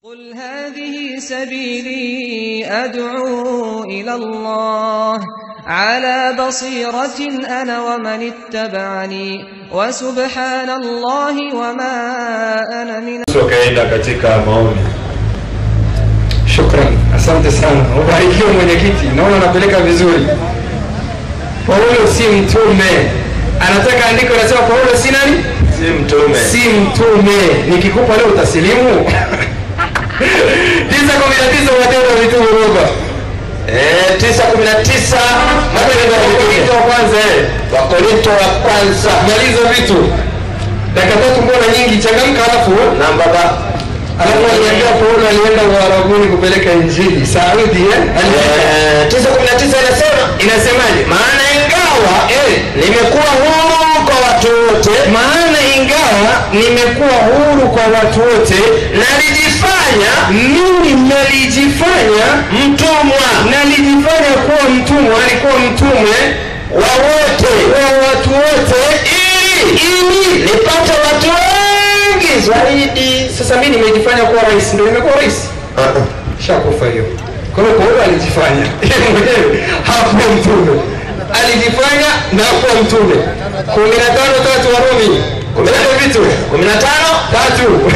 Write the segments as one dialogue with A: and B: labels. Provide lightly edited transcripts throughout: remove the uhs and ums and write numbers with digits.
A: قل هذه سبيلي أدعو إلى الله على بصيرة أنا ومن اتبعني وسبحان الله وما أنا من
B: Kaenda katika maombi.
C: Shukran, asante sana. Ubarikiwe mwenyekiti, naona napeleka vizuri. Paulo si mtume. Anataka andiko nasema Paulo si nani?
B: Si mtume.
C: Si mtume. Nikikupa leo utasilimu? 9:19 Matendo ya Mitume roba.
B: 9:19 Matendo ya Mitume wa kwanza Wakorintho wa kwanza.
C: Maliza vitu. Dakika tatu mbona nyingi, changamka alafu
B: na baba.
C: Alafu aliambia Paulo alienda Uarabuni kupeleka injili. Saudi
B: 9:19 inasemaje? Maana ingawa nimekuwa huru kwa watu wote,
C: nalijifanya
B: mtumwa,
C: nalijifanya kuwa mtumwa, alikuwa mtume
B: wa
C: watu wote
B: ili nipate watu wengi zaidi.
C: Sasa mimi nimejifanya kuwa rais, ndio nimekuwa rais. Shakufa hiyo. Kwa hiyo Paulo alijifanya mwenyewe hakuwa mtume, alijifanya na kuwa mtume. 15:3 Warumi 15:3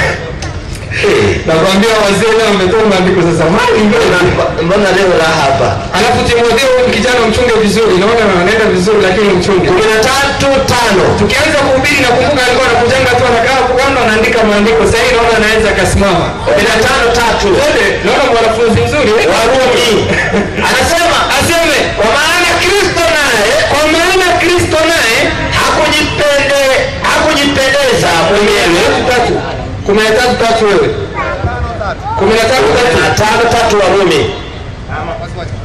C: nakwambia wazee leo wametoa maandiko sasa mali
B: mbona leo la hapa.
C: Alafu Timotheo kijana mchunge vizuri, naona anaenda vizuri lakini mchunge.
B: 13:5
C: tukianza kuhubiri na kumbuka alikuwa anakujanga tu anakaa kando anaandika maandiko. Sasa hivi naona anaweza akasimama.
B: 15:3
C: naona mwanafunzi mzuri
B: Warumi anasema kwa maana Kristo naye hakujipendeza mwenyewe.
C: 13:3 wewe
B: 13:3 Warumi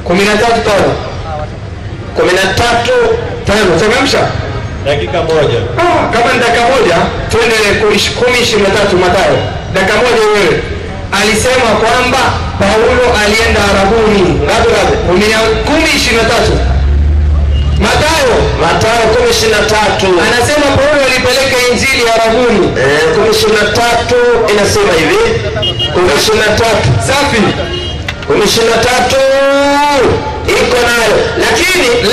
C: 13:5 changamsha
B: dakika moja.
C: Kama ni dakika moja twende 10:23 Mathayo. Dakika moja wewe. Alisema kwamba Paulo alienda Arabuni. Ngapi? 10:23 Mathayo
B: 10:23
C: anasema Paulo alipeleka injili Arabuni.
B: 10:23 inasema hivi. 10:23
C: safi.
B: 10:23 iko nayo,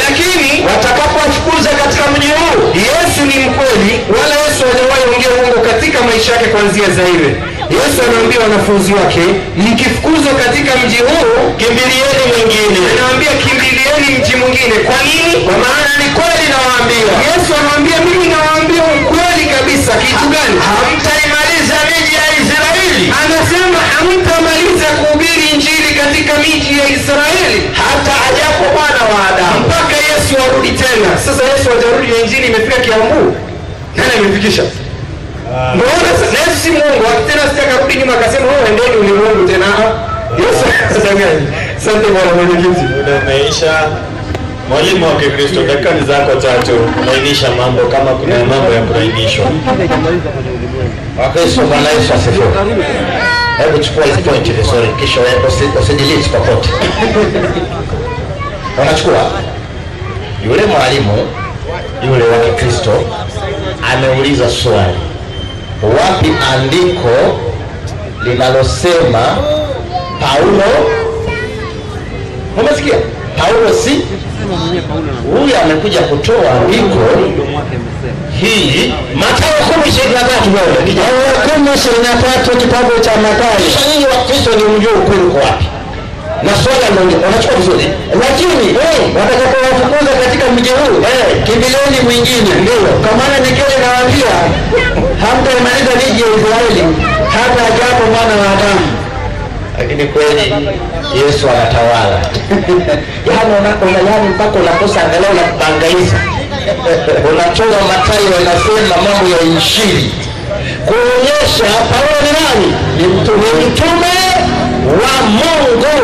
B: lakini watakapowafukuza katika mji huu.
C: Yesu ni mkweli, wala Yesu hajawahi ongea uongo katika maisha yake kuanzia Zaire. Yesu anaambia wanafunzi wake, mkifukuzwa katika mji huu
B: kimbilieni mwingine.
C: Anawaambia kimbilieni mji mwingine. Kwa nini?
B: Kwa maana ni kweli nawaambia.
C: Yesu anawaambia mimi nawaambia ukweli kabisa. Kitu gani?
B: Hamtaimaliza miji ya Israeli.
C: Anasema hamtamaliza kuhubiri injili katika miji ya Israeli
B: hata ajapo Mwana wa Adamu,
C: mpaka Yesu arudi tena. Sasa Yesu hajarudi, injili imefika Kiambu. Nani amefikisha? Mbona Yesu si Mungu? Tena sijakarudi nyuma akasema wewe endeni ulimwengu tena. Yesu sasa gani? Asante Bwana mwenyekiti.
B: Muda umeisha. Mwalimu wa Kristo, dakika zako 3 kulainisha mambo kama kuna mambo ya kulainishwa.
D: Wakristo, Bwana Yesu asifiwe. Hebu chukua hizo point vizuri kisha usidelete popote. Unachukua yule mwalimu yule wa Kristo ameuliza swali, wapi andiko linalosema Paulo, umesikia? Paulo si huyu amekuja kutoa andiko hii. Mathayo 10:23 wewe kijana 10:23 kitabu cha Mathayo. Sasa nyinyi wa Kristo ni mjue ukweli uko wapi? Na swala ndio unachukua vizuri. Lakini watakapowafukuza katika mji huu kimbilieni mwingine. Ndio. Kwa maana nikele nawaambia hamtaimaliza miji ya Israeli hata ajapo Mwana wa Adamu. Lakini kweli Yesu anatawala. Yani mpaka unakosa angalau na kubangaiza. Unatoa Mathayo anasema mambo ya injili kuonyesha Paulo ni nani? Ni mtume wa Mungu.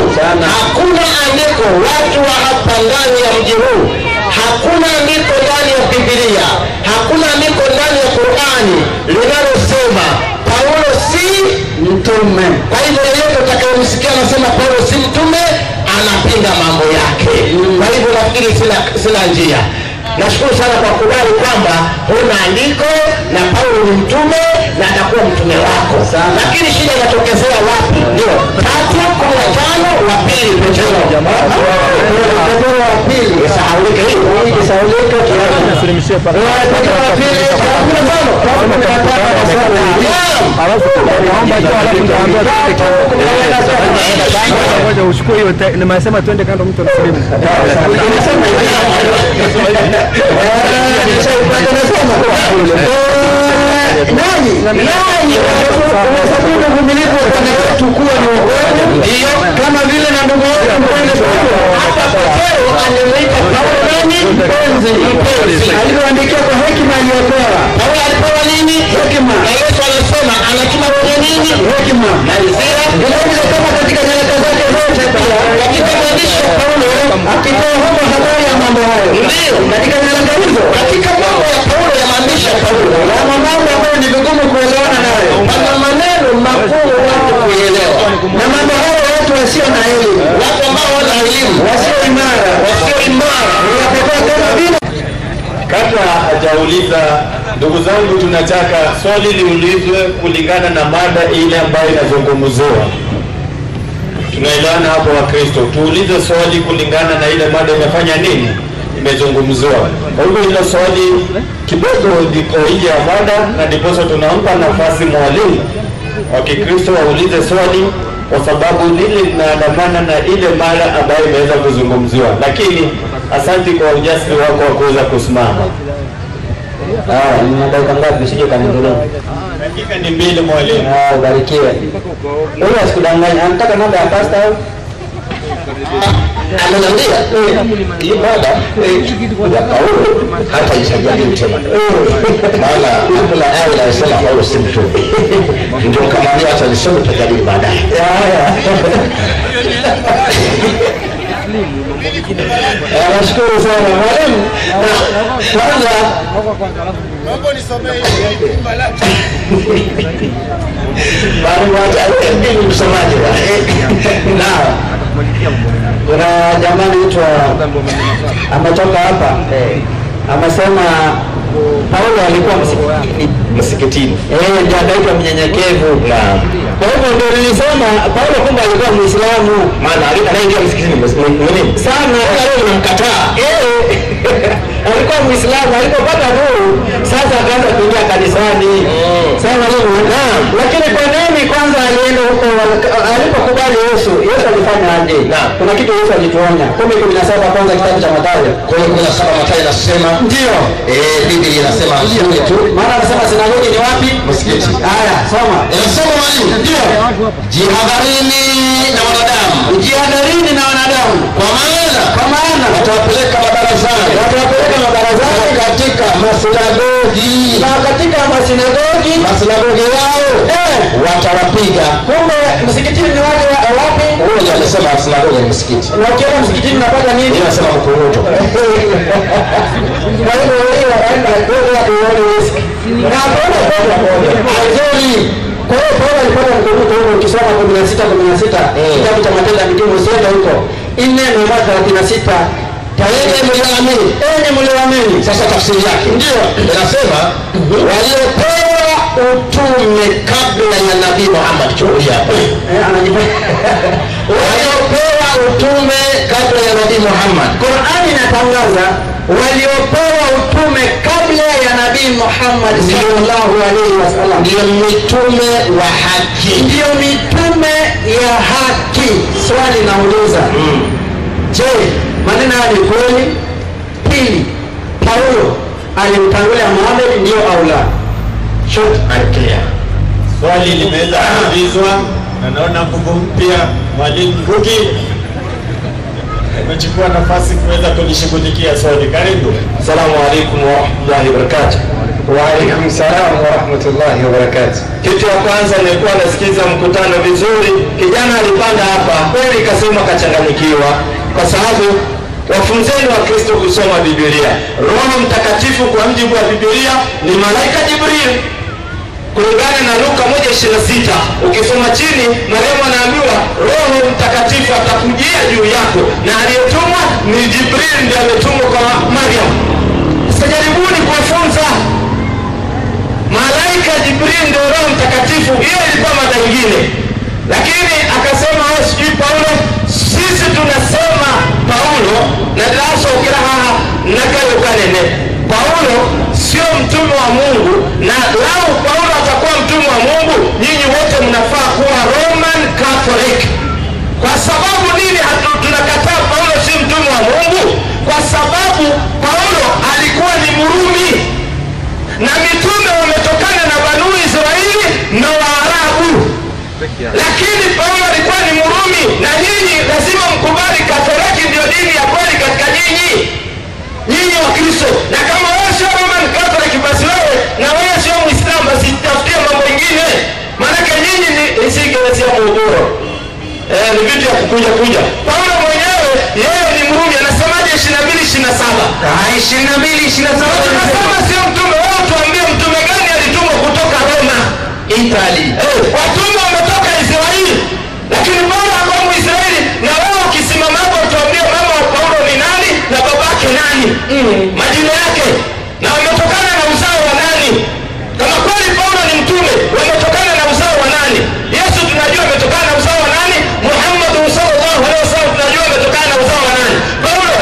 D: Hakuna andiko watu wa hapa ndani ya mji huu, hakuna andiko ndani ya Biblia, hakuna andiko ndani ya Qur'ani linalosema Paulo si mtume. Kwa hivyo yeyote atakayemsikia anasema Paulo si mtume anapinga mambo yake. Kwa hivyo nafikiri sina njia. Nashukuru sana kwa kubali kwamba huna andiko na Paulo ni mtume na atakuwa mtume wako. Lakini shida inatokezea wapi? Ni
C: Saulika kiasi.
E: Uchukue hiyo nimesema twende kando mtu mslimu.
C: Ndio kama vile na ndugu yetu hapa Petro aliweka Paulo nani mpenzi alipoandikia kwa hekima aliyopewa. Paulo alipewa nini? Hekima. Na Yesu anasema anatuma kwa nini? Hekima. Na Isaya ndio kama katika nyaraka zake zote pia katika maandishi ya Paulo akitoa hoja habari ya mambo hayo. Ndio katika nyaraka hizo katika mambo ya Paulo ya maandishi ya Paulo na mambo ambayo ni vigumu kuelewana nayo. Kuna maneno makuu watu kuelewa. Na mambo hayo watu wasio na elimu, watu ambao wana elimu, wasio imara wanapotoa kama vile.
B: Kabla hajauliza, ndugu zangu, tunataka swali liulizwe kulingana na mada ile ambayo inazungumziwa. Tunaelewana hapo wa Kristo? Tuulize swali kulingana na ile mada imefanya nini? Imezungumziwa. Kwa hivyo hilo swali kidogo liko nje ya mada, na ndipo tunampa nafasi mwalimu wa Kikristo waulize swali, kwa sababu lile linaandamana na ile mada ambayo imeweza kuzungumziwa. Lakini asante kwa ujasiri wako wa kuweza kusimama.
C: Ni dakika ngapi sije kanendelea?
B: Dakika ni 2 mwalimu.
C: Ubarikiwe. Wewe usikudanganye, anataka namba ya pastor au? Ananiambia hii baba ya Paulo hata isajili tena. Maana kabla awe anasema Paulo si mtume. Ndio kama leo hata nisome tajadili baadaye. Nashukuru sana mwalimu. Kwanza mambo nisomee bali wacha ndio msomaji. Kuna jamaa anaitwa ametoka hapa amesema Paulo alikuwa msikitini. Ndio anaitwa mnyenyekevu. Kwa hivyo ndio nilisema Paulo kumbe alikuwa Muislamu. Maana alikuwa msikitini mwalimu. Sana leo unamkataa. Alikuwa Muislamu, alipopata nuru sasa akaanza kuingia kanisani. Sana leo lakini kwa nini kwanza alienda huko alipokubali Yesu? Yesu alifanya aje? Kuna kitu Yesu alituonya. 10:17 kwanza kitabu cha Mathayo. Kwa hiyo 17 Mathayo inasema ndio. Biblia inasema nzuri tu. Maana anasema sinagogi ni wapi? Msikiti. Haya, soma. Inasema mwalimu. Ndio. Jihadharini na wanadamu. Jihadharini na wanadamu. Kwa maana watawapeleka mabarazani. Katika masinagogi. Na katika masinagogi yao watawapiga. Kumbe msikitini ni wapi? Huyo anasema sinagogi ni msikiti. Na ukienda msikitini unapata nini? Anasema mkuruto. Kwa hiyo wewe waenda kwa kuona Yesu. Na Paulo azuri. Kwa hiyo Paulo alipata mkuruto huko ukisoma 16 kitabu cha Matendo ya Mitume usiende huko. 4:36 Enyi mlioamini. Sasa tafsiri yake ndio inasema waliopewa utume kabla ya Nabii Muhammad. Waliopewa utume kabla ya Nabii Muhammad. Qur'ani inatangaza waliopewa utume kabla ya Nabii Muhammad sallallahu alaihi wasallam ndio mitume wa haki. Ndio mitume ya haki. Swali nauliza. Je, maneno haya ni kweli? Pili, Paulo alimtangulia Muhammad ndio au la? Short and clear.
B: Swali limeweza kuulizwa na naona nguvu mpya mwalimu Ruki amechukua nafasi kuweza kulishughulikia swali. Karibu.
C: Asalamu alaykum wa rahmatullahi wa barakatuh. Wa alaykum salaam wa rahmatullahi wa barakatuh. Kitu cha kwanza nilikuwa nasikiza mkutano vizuri. Kijana alipanda hapa kweli kasema kachanganyikiwa kwa sababu wafunzeni wa Kristo kusoma Biblia. Roho Mtakatifu kwa mujibu wa Biblia ni malaika Jibril. Kulingana na Luka 1:26 ukisoma chini Mariamu anaambiwa Roho Mtakatifu atakujia juu yako na aliyetumwa ni Jibril, ndiye ametumwa kwa Mariamu. Sijaribuni kufunza malaika Jibril ndio Roho Mtakatifu, hiyo ilikuwa mada nyingine. Lakini akasema sijui Paulo, sisi tunasema Paulo na darasa ukiraha na kayo nene. Paulo sio mtume wa Mungu, na lao Paulo atakuwa mtume wa Mungu, nyinyi wote mnafaa kuwa Roman Catholic. Kwa sababu nini tunakataa Paulo si mtume wa Mungu? Kwa sababu Paulo alikuwa ni Mrumi, na mitume wametokana na Banu Israeli na Waarabu, lakini Paulo alikuwa ni Mrumi, na nyinyi lazima mkubali Katoliki ndio dini ya kweli katika nyinyi wa Kristo. Na kama wewe sio Roman Catholic, basi wewe na wewe sio Muislamu, basi tafutia mambo mengine, maana nyinyi ni isigeresia mugoro. Ni vitu ya kuja. Paulo mwenyewe yeye ni Mrumi, anasemaje 22:27? 22:27 anasema sio mtume. Wewe tuambie mtume gani alitumwa kutoka Roma, Italy? Watume wametoka Israeli, lakini Paulo alikuwa Mwisraeli. Na wewe ukisimama hapo tuambie mama wa Paulo ni nani na babake nani, majina yake, na wametokana na uzao wa nani? Kama kweli Paulo ni mtume, wametokana na uzao wa nani? Yesu tunajua ametokana na uzao wa nani? Muhammad sallallahu alaihi wasallam tunajua ametokana na uzao wa nani? Paulo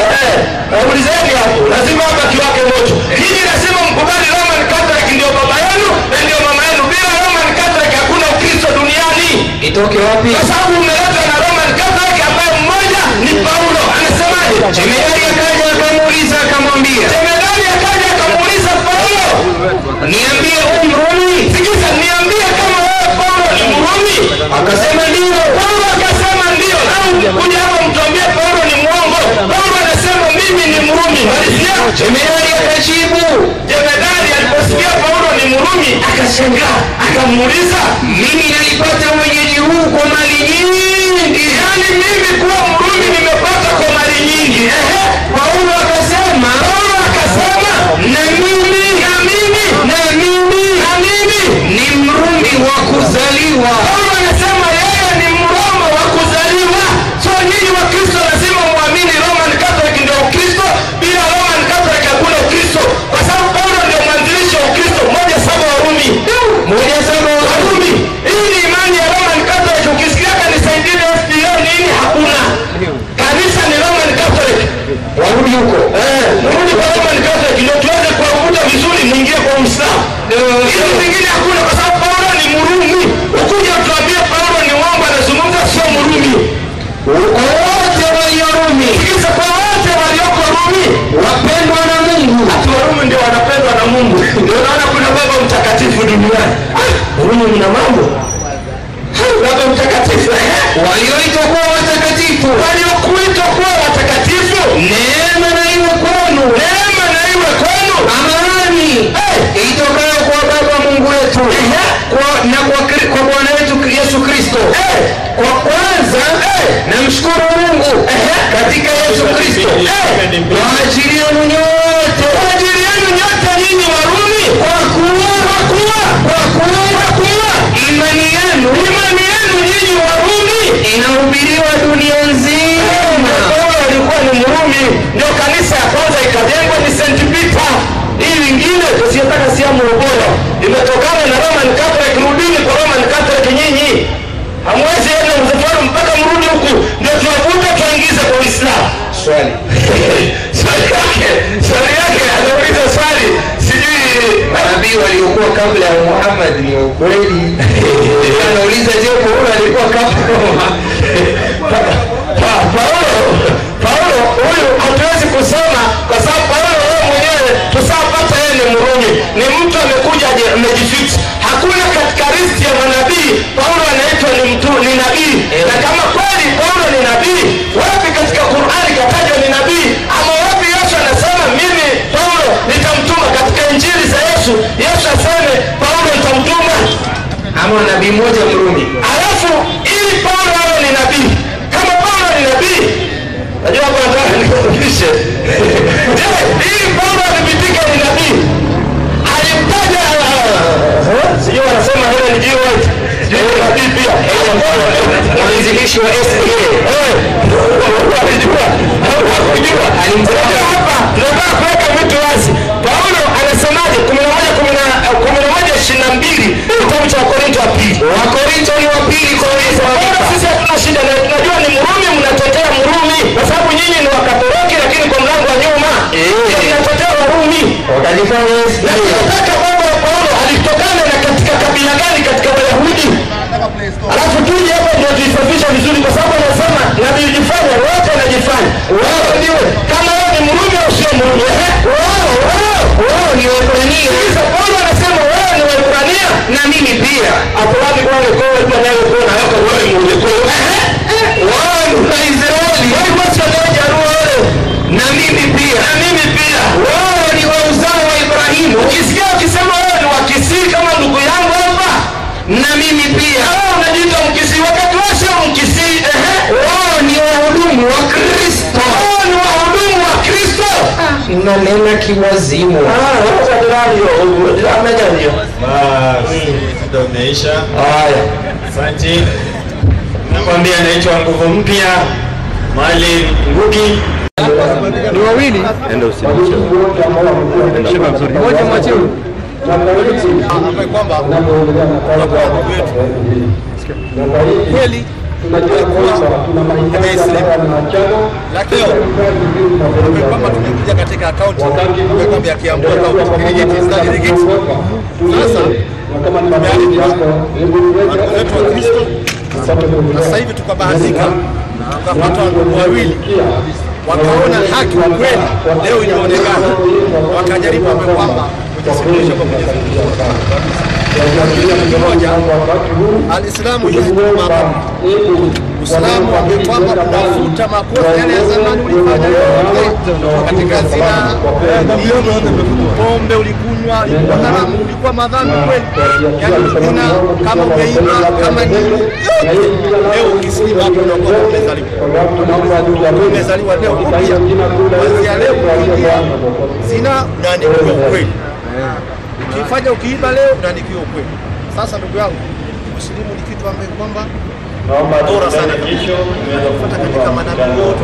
C: ulizeni hapo, lazima hapa kiwake moto. Hii lazima mkubali Roman Catholic ndio baba yenu na ndio mama yenu. Bila Roman Catholic hakuna Ukristo duniani. Itoke wapi? Kwa sababu umeletwa na Roman Catholic ambaye mmoja ni Paulo. Anasemaje? Jemedari akaja akamuuliza akamwambia. Jemedari akaja akamuuliza Paulo, niambie Mrumi. Sikiza, niambie kama wewe Paulo ni Mrumi. Akasema ndio. Paulo akasema ndio. Au kuja hapa mtuambie Paulo ni muongo. Paulo anasema mimi ni Mrumi. Malizia. Jemedari akajibu. Jemedari aliposikia Paulo ni Mrumi akashangaa, akamuuliza, mimi nalipata mwenyeji huu kwa mali nyingi. Yaani mimi kuwa Mrumi nimepata kwa mali nyingi. Paulo akasema na mimi ni Mrumi wa kuzaliwa. Paulo anasema yeye ni Mroma wa kuzaliwa. So nyinyi wa Kristo lazima muamini Roman Catholic ndio Ukristo. Bila Roman Catholic hakuna Ukristo, kwa sababu Paulo ndio mwanzilishi wa Ukristo. 1:7 Warumi. 1:7 Warumi. Hii ni imani ya Roman Catholic. Ukisikia kanisa ingine FPO nini, hakuna. Kanisa ni Roman Catholic. Warudi huko. Warudi kwa Roman Catholic ndio tuweze kuabudu vizuri, mwingie kwa Uislamu. Hiyo nyingine hakuna, kwa sababu Paulo ni Mrumi. Ukuje tuambie Paulo ni mwongo, anazungumza sio Mrumi. Wote walio Rumi, sikiliza, kwa wote walioko Rumi wapendwa na Mungu. Hata Warumi ndio wanapendwa na Mungu. Ndio naona kuna Baba Mtakatifu duniani. Rumi mna mambo. Baba Mtakatifu, walioitwa kuwa watakatifu, neema na iwe kwenu, amani itokayo kwa Baba Mungu wetu na kwa Bwana wetu Yesu Kristo. Kwa kwanza namshukuru Mungu katika Yesu Kristo kwa ajili yenu nyote, nyinyi Warumi, kwa kuwa imani yenu nyinyi Warumi inahubiriwa dunia nzima. Paulo alikuwa ni Mrumi, ndio kanisa ya kwanza ikajengwa ni St. Peter. Hii nyingine tusiyotaka si Morogoro, imetokana na Roman Catholic. Rudini kwa Roman Catholic nyinyi. Hamwezi enda msafari mpaka mrudi huku ndio tunavuta tuingize kwa Uislamu. Swali yake anauliza swali, sijui manabii waliokuwa kabla ya Muhammad ni ukweli. Anauliza je, Paulo alikuwa kabla? Paulo huyu hatuwezi kusoma kwa sababu Paulo yeye mwenyewe tusapata yeye ni Mrumi. Ni mtu amekuja amejificha. Hakuna katika listi ya manabii Paulo anaitwa ni nabii. Na kama kweli Paulo ni nabii, wapi katika Qur'ani katajwa ni nabii? Ama wapi Yesu anasema mimi Paulo nitamtuma? Katika injili za Yesu aseme Paulo nitamtuma? Ama nabii mmoja Mrumi. Alafu ili Paulo awe ni nabii, kama Paulo ni nabii, najua hapo nataka nikufikishe. Ili Paulo alipitika ni nabii, alimtaja sijui wanasema hilo ni jiwe, sijui nabii pia mwanzilishi wa SDA. Alijua alimtaja hapa. Tunataka kuweka vitu wazi. Paulo anasemaje? 11:22 kitabu cha Wakorintho wa pili. Wakorintho ni wa pili kwa Yesu. Sisi hatuna shida na tunajua ni Mrumi, mnatetea Mrumi kwa sababu nyinyi ni Wakatoliki, lakini kwa mlango wa nyuma mnatetea Warumi.
D: Sikiliza vizuri kwa sababu anasema nabii jifanya wote anajifanya. Wao ndio kama wewe ni Mrumi au sio Mrumi? Wao ni Waebrania. Sasa Paulo anasema wewe ni Waebrania na mimi pia. Hapo wapi kwa wale kwa nayo kuna hapo wewe Mrumi kwa wao ni Israeli. Wao kwa sababu wao na mimi pia. Wao ni wa uzao wa Ibrahimu. Ukisikia ukisema wewe ni wa Kisii kama ndugu yangu hapa na mimi pia. Wao unajiita Mkisii wakati wewe sio Mkisii. Wao ni wahudumu wa Kristo. Unanena kiwazimu.
B: Tumeisha. Haya. Asante. Nakwambia naitwa Nguvu Mpya. Mwalimu Ngugi.
E: Ni wawili. Ndio usimishe. Shika mzuri. Moja mwachie.
F: Ambaye kwamba kweli lakini kwamba tumekuja katika akaunti ya Kiambu akaunti sasa tumealika watu wetu wa Kristo. Sasa hivi tukabahatika tukapata watu wawili wakaona haki kweli leo ilionekana, wakajaribu kwamba kujisimulisha kwa Mwenyezi Mungu. Al-Islamu yuzungumza Uislamu kwamba tunafuta makosa yale ya zamani ulifanya katika zina, pombe ulikunywa, ulikuwa haramu, ulikuwa madhambi kweli. Yaani zina kama umeiba kama nini. Leo ukisilimu hapo unakuwa umezaliwa leo upya. Kuanzia leo zina unaandikiwa kweli. Ukifanya ukiiba leo unaandikiwa kweli. Sasa ndugu yangu, Uislamu ni kitu ambacho kwamba bora sana kufuata katika manabii wote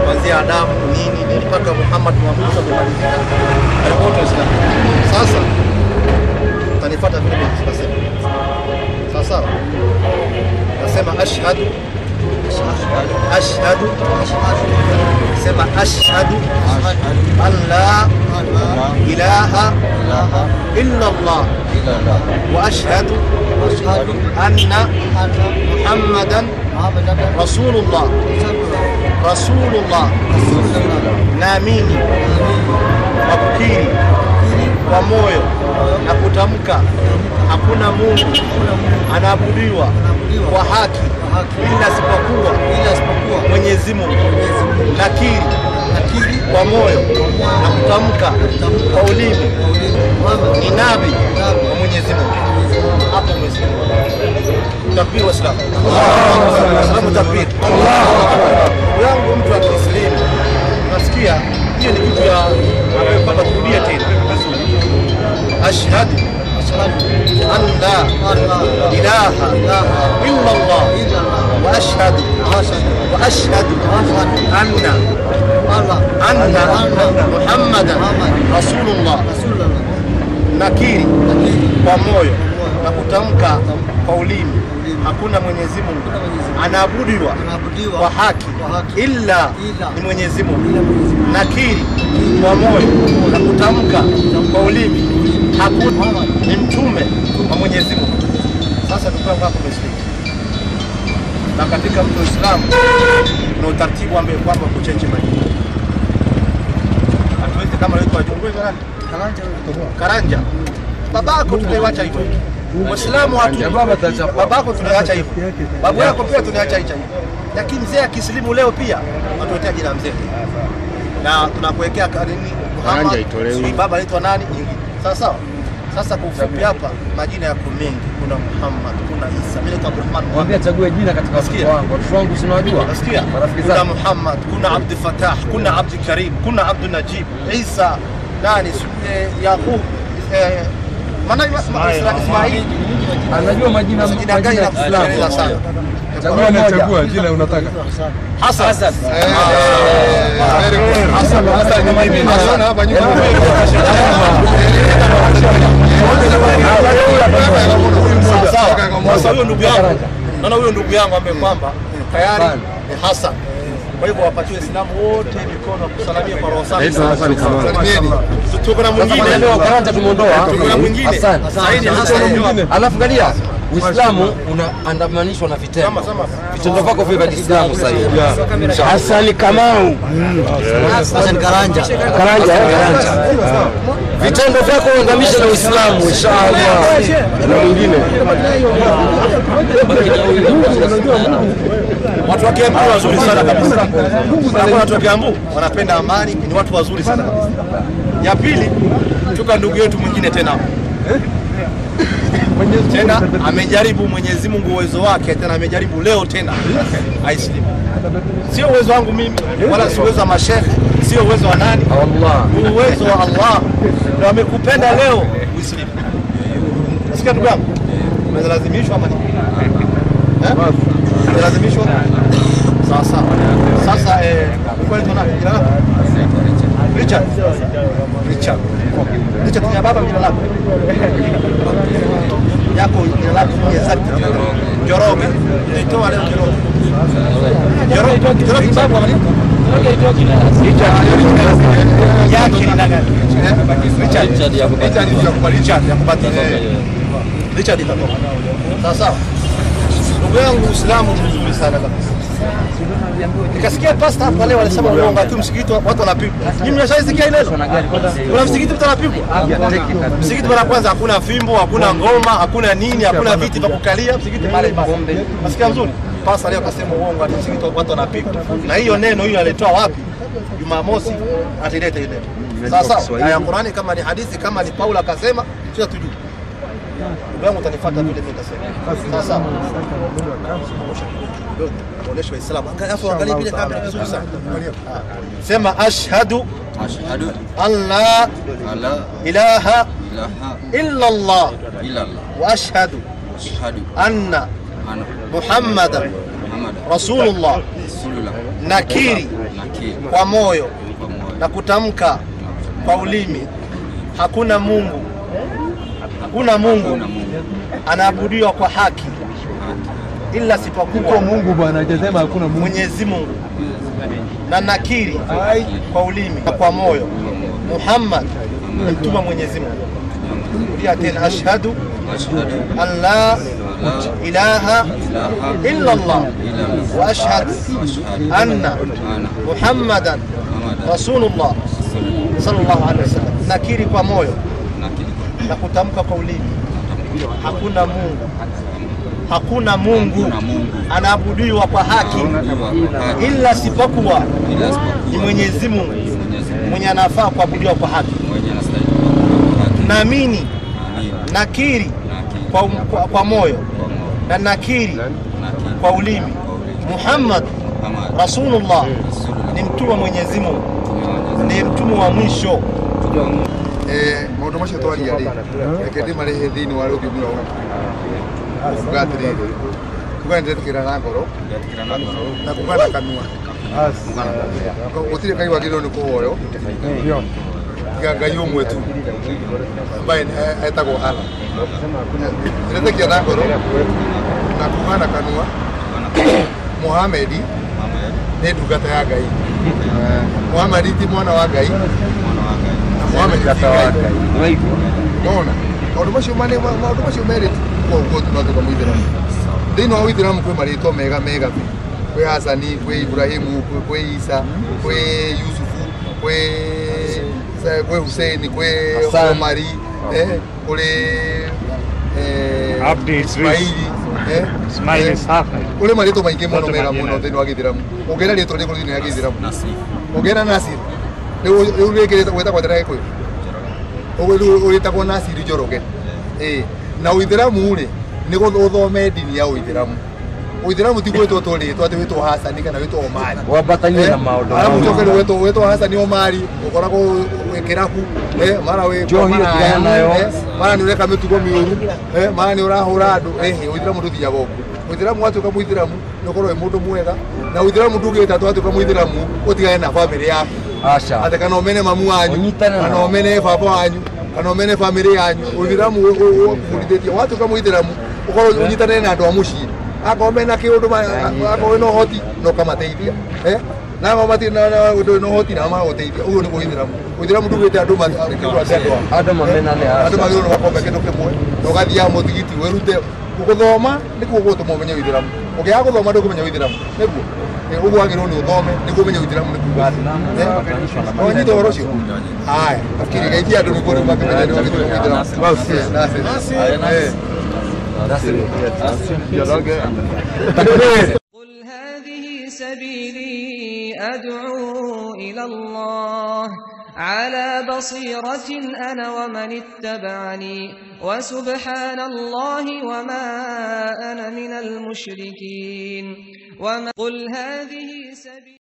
F: kuanzia Adamu nini mpaka Muhammad wa Musa kumalizika wote Waislamu. Sasa utanifuata vile tunasema. Sasa nasema ashhadu sema ashhadu an la ilaha illa Allah wa ashhadu anna Muhammadan Rasulullah. Naamini kwa kukiri kwa moyo na kutamka hakuna Mungu anaabudiwa kwa haki ila isipokuwa Mwenyezi Mungu. Nakiri kwa moyo na kutamka kwa ulimi ni nabii wa Mwenyezi Mungu. Hapo Mwenyezi takbir wa salam. Salamu takbir. Yangu mtu wa Kiislamu nasikia hiyo ni kitu ya ambayo kwamba turudia tena. Ashhadu an la ilaha illa Allah wa ashhadu anna Muhammadan Rasulullah. Nakiri kwa moyo na kutamka kwa ulimi hakuna Mwenyezi Mungu anaabudiwa kwa haki illa ni Mwenyezi Mungu. Nakiri kwa moyo na kutamka kwa ulimi hakuna ni mtume wa Mwenyezi Mungu. Sasa tukiwa hapo Muislamu na katika Uislamu kuna utaratibu ambao kwamba kuchenje majina. Hatuwezi kama wewe wajongwe nani? Karanja. Babako tunaiacha hivyo. Muislamu babako tunaacha hivyo. Babu yako pia tunaacha hivyo. Lakini mzee akisilimu leo pia watuletea jina mzee. Na tunakuwekea nini? Karanja itolewe. Baba anaitwa nani? Sawa sawa. Sasa kwa ufupi hapa majina yako mengi. Kuna Muhammad, kuna Isa. Mimi naitwa Muhammad.
E: Mwambie achague jina katika watoto wangu. Watoto wangu si unajua?
F: Nasikia. Kuna Muhammad, kuna Abdul Fattah, kuna Abdul Karim, kuna Abdul Najib, Isa, nani Yaqub, maana Ismail.
E: Anajua majina gani ya Kiislamu sana. Chagua moja. Chagua jina unataka.
F: Hasan. Hasan hapa nyuma. Sasa huyo ndugu yangu. Naona huyo ndugu yangu ambaye kwamba tayari ni Hasan. Kwa hivyo wapatie Waislamu wote mikono kusalimia kwa roho safi. Tuko na mwingine leo karanja tumeondoa. Tuko na mwingine. Saidi Hasan.
E: Alafu galia
G: Uislamu unaandamanishwa na vitendo. Vitendo vyako vya Kiislamu sasa hivi.
D: Hassan Kamau.
G: Hassan Karanja. Vitendo vyako uangamisha na Uislamu inshallah.
D: Na mwingine.
F: Watu wa Kiambu wazuri sana kabisa. Watu wa Kiambu wanapenda amani, ni watu wazuri sana kabisa. Ya pili, tuka ndugu yetu mwingine tena amejaribu Mwenyezi Mungu uwezo wake, tena amejaribu leo tena aislimu. Sio uwezo wangu mimi wala sio uwezo wa mashehe, sio uwezo wa nani, Allah, ni uwezo wa Allah. Ndio amekupenda leo uislimu. Sikia ndugu yangu, umelazimishwa ama nini? Umelazimishwa? Sasa uko ni nani? Jina lako? Richard ni baba, jina lako yako, jina lako exact Njoroge. Nitoa leo Njoroge sababu wani yake ni nani? Richard ya kupata Richard itatoka. Sasa ndugu yangu, Uislamu ni mzuri sana kabisa. Nikasikia pastor hapa leo alisema uongo ati msikiti watu wanapigwa. Nyinyi mnashaisikia ile? Kuna msikiti mtu anapigwa. Msikiti mara kwanza hakuna fimbo, hakuna ngoma, hakuna nini, hakuna viti vya kukalia, msikiti pale basi. Nasikia nzuri. Pastor leo akasema uongo ati msikiti watu wanapigwa. Na hiyo neno hiyo alitoa wapi? Jumamosi atileta ile. Sasa aya Qur'ani kama ni hadithi, kama ni Paulo akasema, sio tujue. Ndugu utanifuata vile mimi nitasema. Sasa onesha Waislamu. Angalia vile kamera vizuri sana. Sema ashhadu an la ilaha illa Allah wa ashhadu anna Muhammadan Rasulullah. Nakiri kwa moyo na kutamka kwa ulimi hakuna Mungu anaabudiwa kwa haki ila sipokuwa
E: Mungu bwana, hajasema hakuna Mungu.
F: Mwenyezi Mungu. Na nakiri kwa ulimi na kwa moyo Muhammad ni mtume wa Mwenyezi Mungu. Rudia tena, ashhadu an la ilaha illa Allah wa ashhadu anna Muhammadan Rasulullah sallallahu alaihi wasallam. Nakiri kwa moyo na kutamka kwa ulimi hakuna Mungu anaabudiwa kwa haki ila sipokuwa ni Mwenyezi Mungu mwenye anafaa kuabudiwa kwa haki. Naamini, nakiri kwa moyo na nakiri kwa ulimi Muhammad Rasulullah ni mtume wa Mwenyezi Mungu, ni mtume wa mwisho.
E: Maundu macio twaria ri reke marehe thiini wa rũthiomi rwa kugatĩrĩrĩ kuga nĩndetĩkĩra na ngoro na kuga na kanua gũtirĩ Ngai wagĩrĩirwo nĩ kũhoywo tiga Ngai ũmwe tu ambaye etagwo Allah. Nĩndetĩkia na ngoro na kuga na kanua Muhammad nĩ ndungata ya Ngai. Muhammad ti mwana wa Ngai. Bona maundu macio merĩtwo kwa tunatuka Muithiramu. Thĩinĩ wa Uithiramu kwĩ marĩtwa mega kwĩ Hasani, kwĩ Ibrahimu, kwĩ Isa, kwĩ Yusufu, kwĩ Hussein, kwĩ Omari, kũrĩ Ismaili, kũrĩ marĩtwa maingĩ mũno mega mũno thĩinĩ wa Gĩithĩramu. Ũngĩra rĩtwa rĩkũ thĩinĩ wa Gĩithĩramu? Ũngĩra Nasir. Rĩu rĩngĩ gwĩtagwo atĩra Gĩkũyũ. Ũgĩtagwo Nasir Njoroge. Na Uithiramu rĩ nĩ gũthome ndini ya Uithiramu. Uithiramu ti gwĩtwo tũrĩtwo atĩ wĩtwo Hasani kana wĩtwo Omari.
G: Wambatania na maũndũ.
E: Arabu tũkĩrĩ wĩtwo Hasani Omari, ũkoragwo wĩkĩraku, mara wĩ mara nĩ ũreka mĩtugo mĩũru, mara nĩ ũrahũra andũ. Uithiramu ndũthiaga ũguo. Uithiramu watuĩka Muithiramu nĩ ũkorwo wĩ mũndũ mwega, na Uithiramu ndugĩte atĩ watuĩka Muithiramu ũtigane na bamĩrĩ yaku. Acha. Ate kana omene mamu wanyu, kana omene baba wanyu, kana omene family yanyu. Uithiramu ũmũrithĩtie watuĩka Muithiramu ũkorwo ũnyitanĩre na andũ a mũciĩ. Akorwo na kĩũndũ akorwo no hoti no kamateithia. Na mamati na ũndũ no hoti na magũteithia. Ũguo nĩ Uithiramu. Uithiramu ndugĩte andũ andũ mamenane. Andũ magĩrĩirwo gũkorwo kĩndũ kĩmwe. Na ũgathiaga mũthigiti wĩrute Guthoma nikuo gutuma umenye withiramu. Ukiaga guthoma ndukumenya withiramu. Niguo. Uguo agirwo ni uthome niguo umenye withiramu ni kuuga ati. Onyi thoro cio. Haya, afikiri gaitia andu niguo riu makimenya ni withiramu.
A: قل هذه سبيلي أدعو إلى الله على بصيرة أنا ومن اتبعني وسبحان الله وما أنا من المشركين قل هذه سبيلي